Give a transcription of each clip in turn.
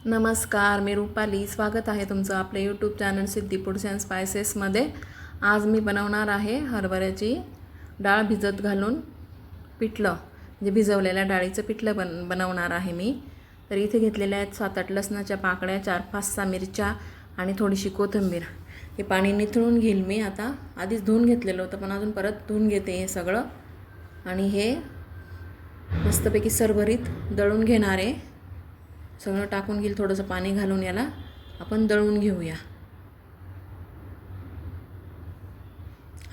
नमस्कार, मी रुपाली. स्वागत आहे तुमचं आपल्या YouTube channel Siddhi foods and स्पायसेसमध्ये. आज मी बनवणार आहे हरभऱ्याची डाळ भिजत घालून पिठलं, म्हणजे भिजवलेल्या डाळीचं पिठलं बनवणार आहे मी. तर इथे घेतलेल्या आहेत 7-8 लसणाच्या पाकळ्या, 4-5-6 मिरच्या आणि थोडीशी कोथिंबीर. हे पाणी निथळून घेईल मी आता. आधीच धुवून घेतलेलं होतं, पण अजून परत धुवून घेते हे सगळं. आणि हे मस्तपैकी सरभरीत दळून घेणार आहे. सगळं टाकून घेईल, थोडंसं पाणी घालून याला आपण दळून घेऊया.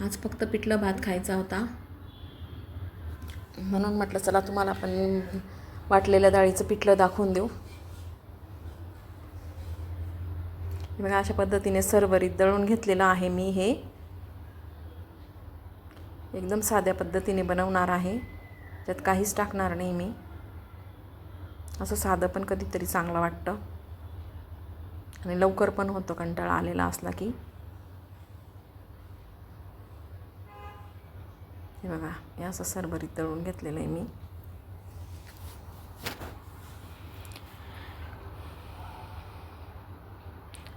आज फक्त पिठलं भात खायचा होता, म्हणून म्हटलं चला तुम्हाला आपण वाटलेल्या डाळीचं पिठलं दाखवून देऊ. बघा, अशा पद्धतीने सरभरीत दळून घेतलेलं आहे मी. हे एकदम साध्या पद्धतीने बनवणार आहे, त्यात काहीच टाकणार नाही मी. असं साधं पण कधीतरी चांगलं वाटतं आणि लवकर पण होतं कंटाळा आलेला असला की. हे बघा, हे असं सरभरीत दळून घेतलेलं आहे मी.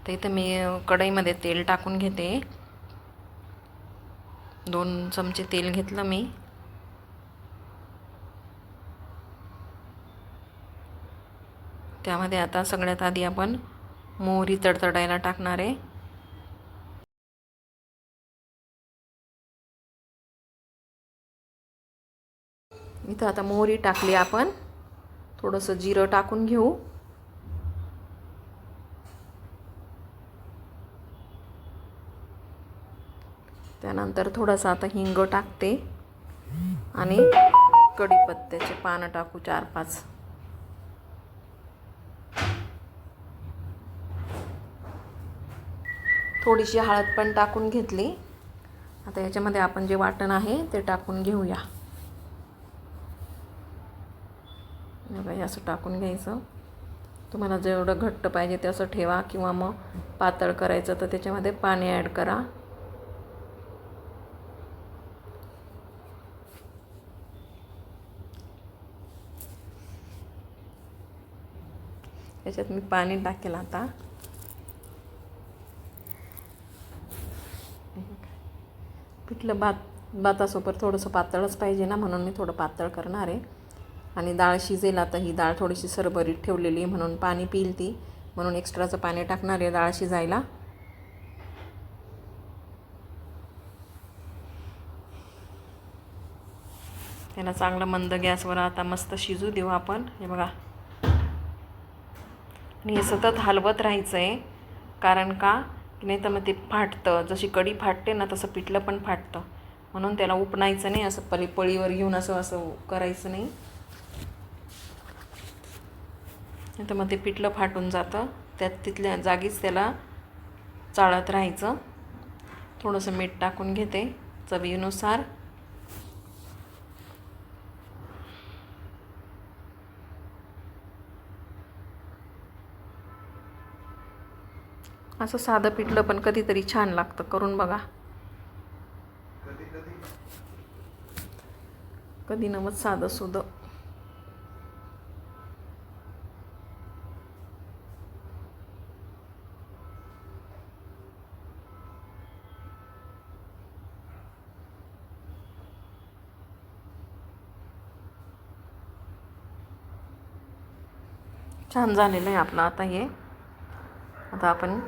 तर इथं मी कढईमध्ये तेल टाकून घेते. 2 चमचे तेल घेतलं मी. त्यामध्ये आता सगळ्यात आधी आपण मोहरी तडतडायला टाकणार आहे. इथं आता मोहरी टाकली आपण. थोडंसं जिरं टाकून घेऊ. त्यानंतर थोडंसं आता हिंग टाकते आणि कढीपत्त्याचे पानं टाकू 4-5. थोडीशी हळद पण टाकून घेतली. आता याच्यामध्ये आपण जे वाटण आहे ते टाकून घेऊया. बघा, असं टाकून घ्यायचं. तुम्हाला जेवढं घट्ट पाहिजे ते असं ठेवा, किंवा मग पातळ करायचं तर त्याच्यामध्ये पाणी ॲड करा. याच्यात मी पाणी टाकेल आता. पिठलं भातासोबत थोडंसं पातळच पाहिजे ना, म्हणून मी थोडं पातळ करणार आहे. आणि डाळ शिजेल आता. ही डाळ थोडीशी सरभरीत ठेवलेली म्हणून पाणी पिईल ती, म्हणून एक्स्ट्राचं पाणी टाकणार आहे डाळ शिजायला. त्याला चांगलं मंद गॅसवर आता मस्त शिजू देऊ आपण. हे बघा, आणि हे सतत हलवत राहायचं आहे, कारण का नाही तर मग ते फाटतं. जशी कढी फाटते ना, तसं पिठलं पण फाटतं. म्हणून त्याला उपणायचं नाही, असं पळीवर घेऊन असं करायचं नाही, तर मग ते पिठलं फाटून जातं. तिथल्या जागीच त्याला चाळत राहायचं. थोडंसं मीठ टाकून घेते चवीनुसार. असं साधं पिठलं पण कधीतरी छान लागतं, करून बघा. कधी नवत साधं सुधं. छान झालेलं आहे आपलं आता हे. आता आपण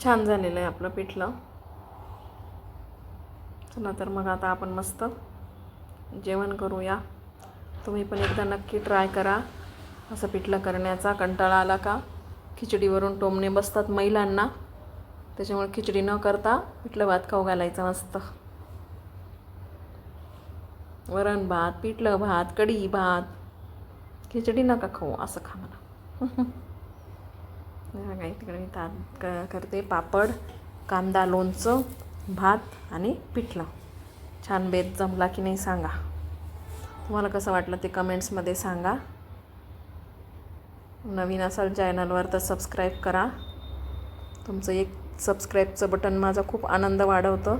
छान झालेलं आहे आपलं पिठलं. चला तर मग आता आपण मस्त जेवण करूया. तुम्ही पण एकदा नक्की ट्राय करा असं पिठलं करण्याचा. कंटाळा आला का खिचडीवरून टोमणे बसतात महिलांना, त्याच्यामुळे खिचडी न करता पिठलं भात खाऊ घालायचं मस्त. वरण भात, पिठलं भात, कढी भात, खिचडी नका खाऊ, असं खा मला. काही तिकडे मी करते पापड, कांदा, लोणचं, भात आणि पिठलं. छान बेत जमला की नाही सांगा. तुम्हाला कसं वाटलं ते कमेंट्समध्ये सांगा. नवीन असाल चॅनलवर तर सबस्क्राईब करा. तुमचं एक सबस्क्राईबचं बटन माझा खूप आनंद वाढवतं.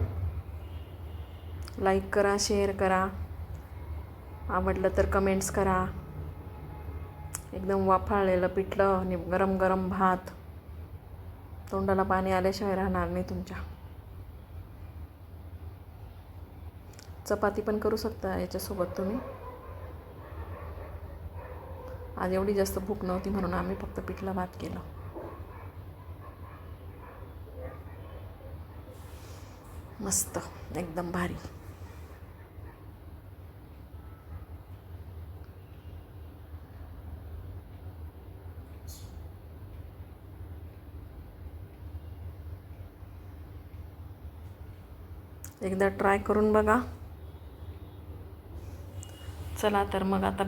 लाईक करा, शेअर करा. आवडलं तर कमेंट्स करा. एकदम वाफाळलेलं पिठलं आणि गरम गरम भात, तोंडाला पाणी आल्याशिवाय राहणार नाही तुमच्या. चपाती पण करू शकता याच्यासोबत तुम्ही. आज एवढी जास्त भूक नव्हती म्हणून आम्ही फक्त पिठलं भात केलं. मस्त, एकदम भारी. एकदा ट्राय करून बघा. चला तर मग आता